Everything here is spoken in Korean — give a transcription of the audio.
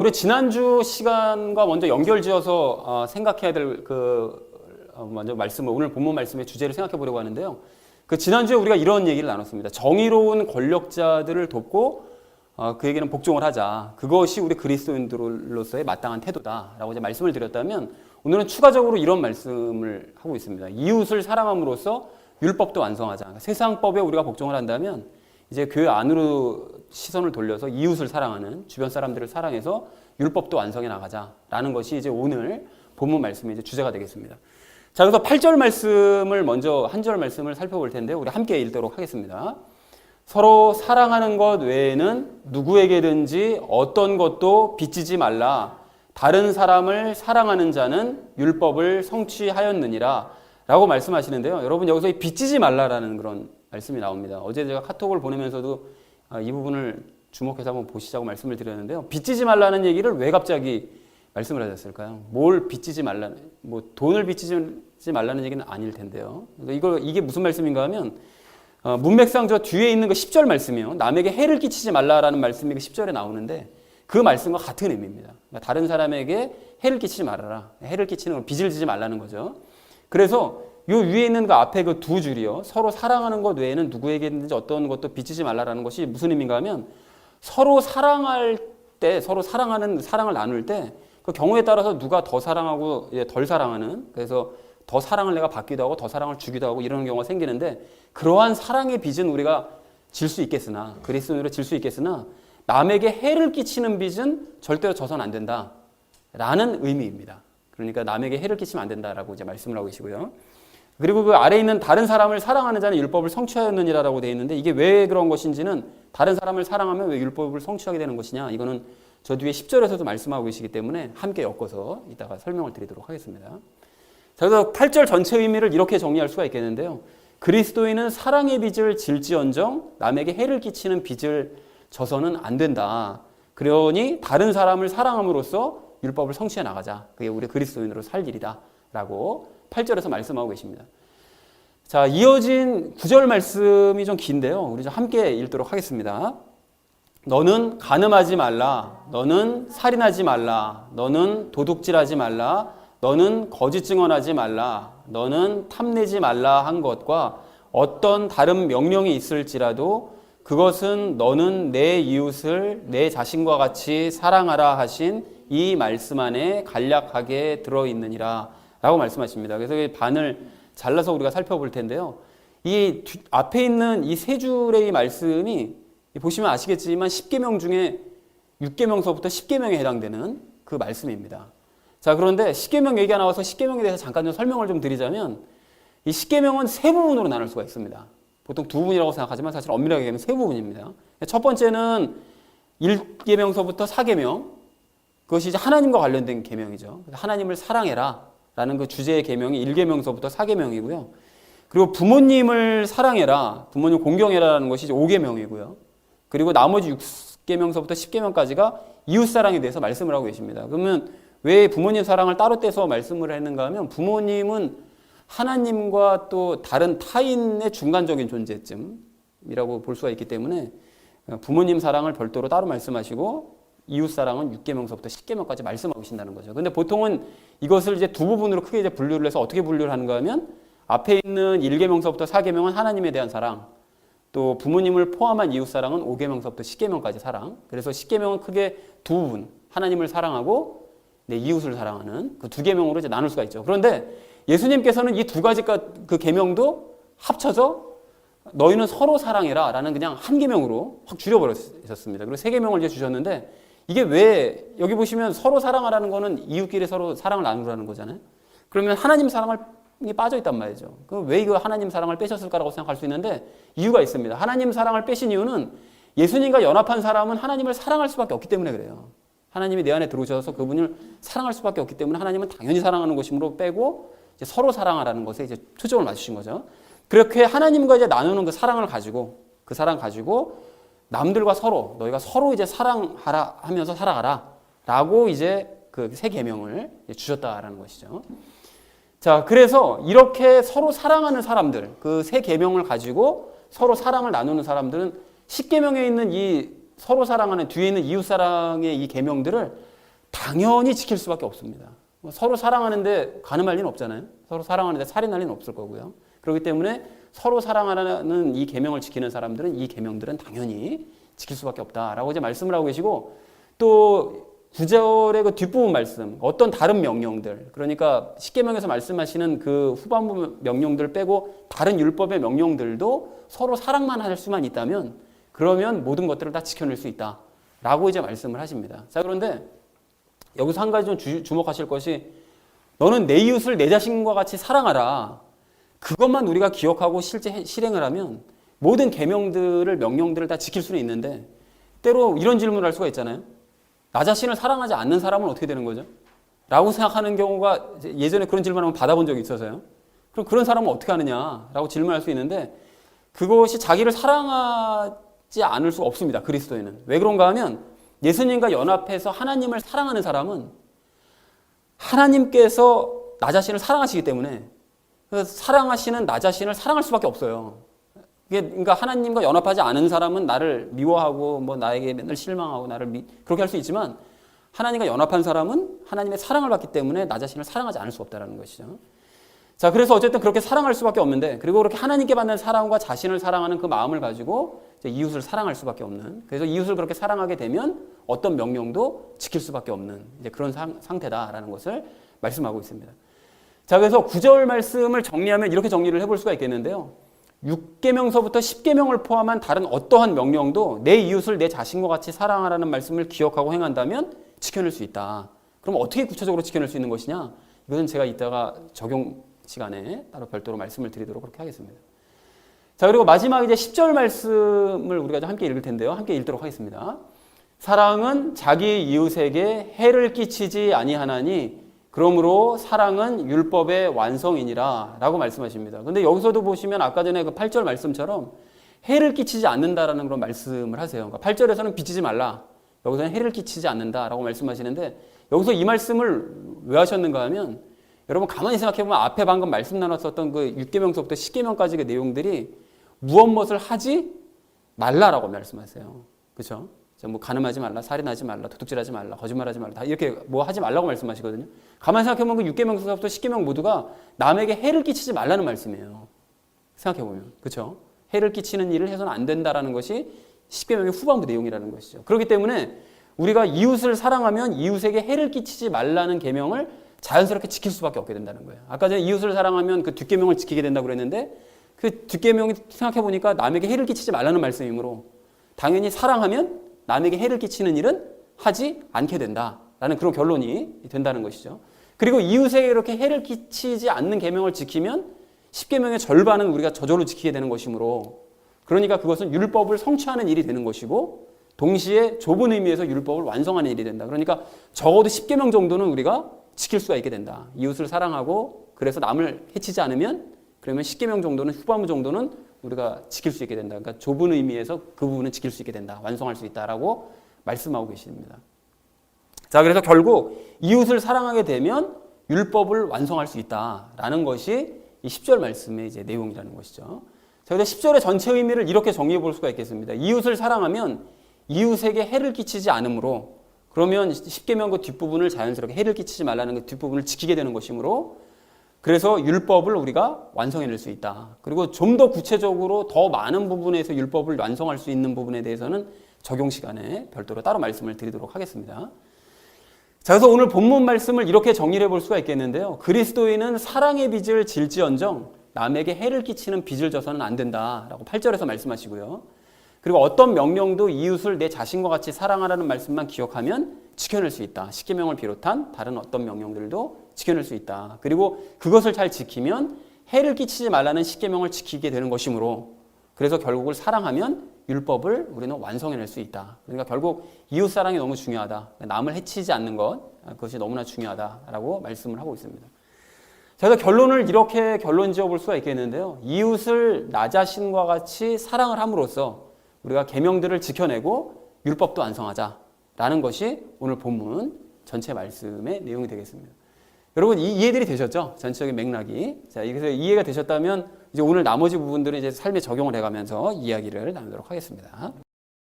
우리 지난주 시간과 먼저 연결지어서 생각해야 될 먼저 말씀을, 오늘 본문 말씀의 주제를 생각해 보려고 하는데요. 그 지난주에 우리가 이런 얘기를 나눴습니다. 정의로운 권력자들을 돕고 그에게는 복종을 하자. 그것이 우리 그리스도인들로서의 마땅한 태도다라고 이제 말씀을 드렸다면, 오늘은 추가적으로 이런 말씀을 하고 있습니다. 이웃을 사랑함으로써 율법도 완성하자. 그러니까 세상법에 우리가 복종을 한다면 이제 교회 안으로 시선을 돌려서 이웃을 사랑하는, 주변 사람들을 사랑해서 율법도 완성해 나가자라는 것이 이제 오늘 본문 말씀의 이제 주제가 되겠습니다. 자, 그래서 8절 말씀을 먼저 한 절 말씀을 살펴볼 텐데요. 우리 함께 읽도록 하겠습니다. 서로 사랑하는 것 외에는 누구에게든지 어떤 것도 빚지지 말라. 다른 사람을 사랑하는 자는 율법을 성취하였느니라 라고 말씀하시는데요. 여러분, 여기서 이 빚지지 말라라는 그런 말씀이 나옵니다. 어제 제가 카톡을 보내면서도 이 부분을 주목해서 한번 보시자고 말씀을 드렸는데요. 빚지지 말라는 얘기를 왜 갑자기 말씀을 하셨을까요? 뭘 빚지지 말라는, 돈을 빚지지 말라는 얘기는 아닐 텐데요. 이게 무슨 말씀인가 하면, 문맥상 저 뒤에 있는 그 10절 말씀이요. 남에게 해를 끼치지 말라라는 말씀이 그 10절에 나오는데, 그 말씀과 같은 의미입니다. 그러니까 다른 사람에게 해를 끼치지 말아라. 해를 끼치는 걸 빚을 지지 말라는 거죠. 그래서 요 위에 있는 그 앞에 그 두 줄이요. 서로 사랑하는 것 외에는 누구에게든지 어떤 것도 빚지지 말라라는 것이 무슨 의미인가 하면, 서로 사랑할 때, 서로 사랑을 나눌 때, 그 경우에 따라서 누가 더 사랑하고 덜 사랑하는, 그래서 더 사랑을 내가 받기도 하고 더 사랑을 주기도 하고 이런 경우가 생기는데, 그러한 사랑의 빚은 우리가 질 수 있겠으나, 그리스도인으로 질 수 있겠으나, 남에게 해를 끼치는 빚은 절대로 져서는 안 된다 라는 의미입니다. 그러니까 남에게 해를 끼치면 안 된다라고 이제 말씀을 하고 계시고요. 그리고 그 아래에 있는 다른 사람을 사랑하는 자는 율법을 성취하였느니라라고 되어 있는데, 이게 왜 그런 것인지는, 다른 사람을 사랑하면 왜 율법을 성취하게 되는 것이냐, 이거는 저 뒤에 10절에서도 말씀하고 계시기 때문에 함께 엮어서 이따가 설명을 드리도록 하겠습니다. 자, 그래서 8절 전체 의미를 이렇게 정리할 수가 있겠는데요. 그리스도인은 사랑의 빚을 질지언정 남에게 해를 끼치는 빚을 져서는 안 된다. 그러니 다른 사람을 사랑함으로써 율법을 성취해 나가자. 그게 우리 그리스도인으로 살 일이다 라고 8절에서 말씀하고 계십니다. 자, 이어진 9절 말씀이 좀 긴데요. 우리 좀 함께 읽도록 하겠습니다. 너는 간음하지 말라. 너는 살인하지 말라. 너는 도둑질하지 말라. 너는 거짓 증언하지 말라. 너는 탐내지 말라 한 것과 어떤 다른 명령이 있을지라도 그것은 너는 내 이웃을 내 자신과 같이 사랑하라 하신 이 말씀 안에 간략하게 들어있느니라 라고 말씀하십니다. 그래서 이 반을 잘라서 우리가 살펴볼 텐데요. 이 앞에 있는 이 세 줄의 이 말씀이 보시면 아시겠지만 10계명 중에 6계명서부터 10계명에 해당되는 그 말씀입니다. 자, 그런데 10계명 얘기가 나와서 10계명에 대해서 잠깐 좀 설명을 좀 드리자면, 이 10계명은 세 부분으로 나눌 수가 있습니다. 보통 두 부분이라고 생각하지만 사실 엄밀하게 얘기하면 세 부분입니다. 첫 번째는 1계명서부터 4계명, 그것이 이제 하나님과 관련된 계명이죠. 하나님을 사랑해라 라는 그 주제의 계명이 1계명서부터 4계명이고요. 그리고 부모님을 사랑해라, 부모님 공경해라라는 것이 이제 5계명이고요. 그리고 나머지 6계명서부터 10계명까지가 이웃사랑에 대해서 말씀을 하고 계십니다. 그러면 왜 부모님 사랑을 따로 떼서 말씀을 했는가 하면, 부모님은 하나님과 또 다른 타인의 중간적인 존재쯤이라고 볼 수가 있기 때문에 부모님 사랑을 별도로 따로 말씀하시고, 이웃사랑은 6계명서부터 10계명까지 말씀하고 계신다는 거죠. 근데 보통은 이것을 이제 두 부분으로 크게 이제 분류를 해서 어떻게 분류를 하는가 하면, 앞에 있는 1계명서부터 4계명은 하나님에 대한 사랑, 또 부모님을 포함한 이웃사랑은 5계명서부터 10계명까지 사랑. 그래서 10계명은 크게 두 부분, 하나님을 사랑하고 내 이웃을 사랑하는 그 두 계명으로 이제 나눌 수가 있죠. 그런데 예수님께서는 이 두 가지 그 계명도 합쳐서 너희는 서로 사랑해라 라는 그냥 한 계명으로 확 줄여버렸습니다. 그리고 세 계명을 이제 주셨는데, 이게 왜, 여기 보시면 서로 사랑하라는 거는 이웃끼리 서로 사랑을 나누라는 거잖아요. 그러면 하나님 사랑을 빠져 있단 말이죠. 그럼 왜 이거 하나님 사랑을 빼셨을까라고 생각할 수 있는데, 이유가 있습니다. 하나님 사랑을 빼신 이유는 예수님과 연합한 사람은 하나님을 사랑할 수밖에 없기 때문에 그래요. 하나님이 내 안에 들어오셔서 그분을 사랑할 수밖에 없기 때문에 하나님은 당연히 사랑하는 것이므로 빼고 이제 서로 사랑하라는 것에 이제 초점을 맞추신 거죠. 그렇게 하나님과 이제 나누는 그 사랑을 가지고, 그 사랑 가지고 남들과 서로, 너희가 서로 이제 사랑하라 하면서 살아가라 라고 이제 그 세 계명을 주셨다라는 것이죠. 자, 그래서 이렇게 서로 사랑하는 사람들, 그 세 계명을 가지고 서로 사랑을 나누는 사람들은 10계명에 있는 이 서로 사랑하는 뒤에 있는 이웃 사랑의 이 계명들을 당연히 지킬 수밖에 없습니다. 서로 사랑하는데 가늠할 리는 없잖아요. 서로 사랑하는데 살인할 리는 없을 거고요. 그렇기 때문에 서로 사랑하는 이 계명을 지키는 사람들은 이 계명들은 당연히 지킬 수밖에 없다라고 이제 말씀을 하고 계시고, 또 9절의 그 뒷부분 말씀, 어떤 다른 명령들, 그러니까 십계명에서 말씀하시는 그 후반부 명령들 빼고 다른 율법의 명령들도 서로 사랑만 할 수만 있다면 그러면 모든 것들을 다 지켜낼 수 있다라고 이제 말씀을 하십니다. 자, 그런데 여기서 한 가지 좀 주목하실 것이, 너는 내 이웃을 내 자신과 같이 사랑하라. 그것만 우리가 기억하고 실제 실행을 하면 모든 계명들을, 명령들을 다 지킬 수는 있는데, 때로 이런 질문을 할 수가 있잖아요. 나 자신을 사랑하지 않는 사람은 어떻게 되는 거죠? 라고 생각하는 경우가, 예전에 그런 질문을 한번 받아본 적이 있어서요. 그럼 그런 사람은 어떻게 하느냐? 라고 질문할 수 있는데, 그것이 자기를 사랑하지 않을 수 없습니다. 그리스도인은. 왜 그런가 하면, 예수님과 연합해서 하나님을 사랑하는 사람은 하나님께서 나 자신을 사랑하시기 때문에 사랑하시는 나 자신을 사랑할 수밖에 없어요. 그러니까 하나님과 연합하지 않은 사람은 나를 미워하고 뭐 나에게 맨날 실망하고 나를 그렇게 할 수 있지만, 하나님과 연합한 사람은 하나님의 사랑을 받기 때문에 나 자신을 사랑하지 않을 수 없다는 것이죠. 자, 그래서 어쨌든 그렇게 사랑할 수밖에 없는데, 그리고 그렇게 하나님께 받는 사랑과 자신을 사랑하는 그 마음을 가지고 이웃을 사랑할 수밖에 없는, 그래서 이웃을 그렇게 사랑하게 되면 어떤 명령도 지킬 수밖에 없는 이제 그런 상태다라는 것을 말씀하고 있습니다. 자, 그래서 9절 말씀을 정리하면 이렇게 정리를 해볼 수가 있겠는데요. 6계명서부터 10계명을 포함한 다른 어떠한 명령도 내 이웃을 내 자신과 같이 사랑하라는 말씀을 기억하고 행한다면 지켜낼 수 있다. 그럼 어떻게 구체적으로 지켜낼 수 있는 것이냐? 이것은 제가 이따가 적용 시간에 따로 별도로 말씀을 드리도록 그렇게 하겠습니다. 자, 그리고 마지막 이제 10절 말씀을 우리가 함께 읽을 텐데요. 함께 읽도록 하겠습니다. 사랑은 자기 이웃에게 해를 끼치지 아니하나니 그러므로 사랑은 율법의 완성이니라 라고 말씀하십니다. 근데 여기서도 보시면 아까 전에 그 8절 말씀처럼 해를 끼치지 않는다라는 그런 말씀을 하세요. 그러니까 8절에서는 빚지지 말라, 여기서는 해를 끼치지 않는다라고 말씀하시는데, 여기서 이 말씀을 왜 하셨는가 하면, 여러분 가만히 생각해보면 앞에 방금 말씀 나눴었던 그 6계명서부터 10계명까지 그 내용들이 무엇을 하지 말라라고 말씀하세요. 그렇죠? 뭐 간음하지 말라, 살인하지 말라, 도둑질하지 말라, 거짓말하지 말라, 다 이렇게 뭐 하지 말라고 말씀하시거든요. 가만히 생각해보면 그 6계명서부터 10계명 모두가 남에게 해를 끼치지 말라는 말씀이에요. 생각해보면. 그렇죠? 해를 끼치는 일을 해서는 안 된다라는 것이 10계명의 후반부 내용이라는 것이죠. 그렇기 때문에 우리가 이웃을 사랑하면 이웃에게 해를 끼치지 말라는 계명을 자연스럽게 지킬 수밖에 없게 된다는 거예요. 아까 전에 이웃을 사랑하면 그 뒷계명을 지키게 된다고 그랬는데, 그 뒷계명이 생각해보니까 남에게 해를 끼치지 말라는 말씀이므로 당연히 사랑하면 남에게 해를 끼치는 일은 하지 않게 된다라는 그런 결론이 된다는 것이죠. 그리고 이웃에게 이렇게 해를 끼치지 않는 계명을 지키면 10계명의 절반은 우리가 저절로 지키게 되는 것이므로, 그러니까 그것은 율법을 성취하는 일이 되는 것이고 동시에 좁은 의미에서 율법을 완성하는 일이 된다. 그러니까 적어도 10계명 정도는 우리가 지킬 수가 있게 된다. 이웃을 사랑하고 그래서 남을 해치지 않으면, 그러면 10계명 정도는, 후반부 정도는 우리가 지킬 수 있게 된다. 그러니까 좁은 의미에서 그 부분은 지킬 수 있게 된다. 완성할 수 있다라고 말씀하고 계십니다. 자, 그래서 결국 이웃을 사랑하게 되면 율법을 완성할 수 있다라는 것이 이 10절 말씀의 이제 내용이라는 것이죠. 자, 그래서 10절의 전체 의미를 이렇게 정리해 볼 수가 있겠습니다. 이웃을 사랑하면 이웃에게 해를 끼치지 않으므로, 그러면 10계명 그 뒷부분을 자연스럽게 해를 끼치지 말라는 그 뒷부분을 지키게 되는 것이므로, 그래서 율법을 우리가 완성해낼 수 있다. 그리고 좀 더 구체적으로 더 많은 부분에서 율법을 완성할 수 있는 부분에 대해서는 적용 시간에 별도로 따로 말씀을 드리도록 하겠습니다. 자, 그래서 오늘 본문 말씀을 이렇게 정리해 볼 수가 있겠는데요. 그리스도인은 사랑의 빚을 질지언정 남에게 해를 끼치는 빚을 져서는 안 된다라고 8절에서 말씀하시고요. 그리고 어떤 명령도 이웃을 내 자신과 같이 사랑하라는 말씀만 기억하면 지켜낼 수 있다. 10계명을 비롯한 다른 어떤 명령들도 지켜낼 수 있다. 그리고 그것을 잘 지키면 해를 끼치지 말라는 10계명을 지키게 되는 것이므로, 그래서 결국을 사랑하면 율법을 우리는 완성해낼 수 있다. 그러니까 결국 이웃 사랑이 너무 중요하다. 남을 해치지 않는 것, 그것이 너무나 중요하다라고 말씀을 하고 있습니다. 제가 결론을 이렇게 결론 지어 볼 수가 있겠는데요. 이웃을 나 자신과 같이 사랑을 함으로써 우리가 계명들을 지켜내고 율법도 완성하자라는 것이 오늘 본문 전체 말씀의 내용이 되겠습니다. 여러분 이해들이 되셨죠? 전체적인 맥락이. 자, 그래서 이해가 되셨다면 이제 오늘 나머지 부분들은 이제 삶에 적용을 해가면서 이야기를 나누도록 하겠습니다.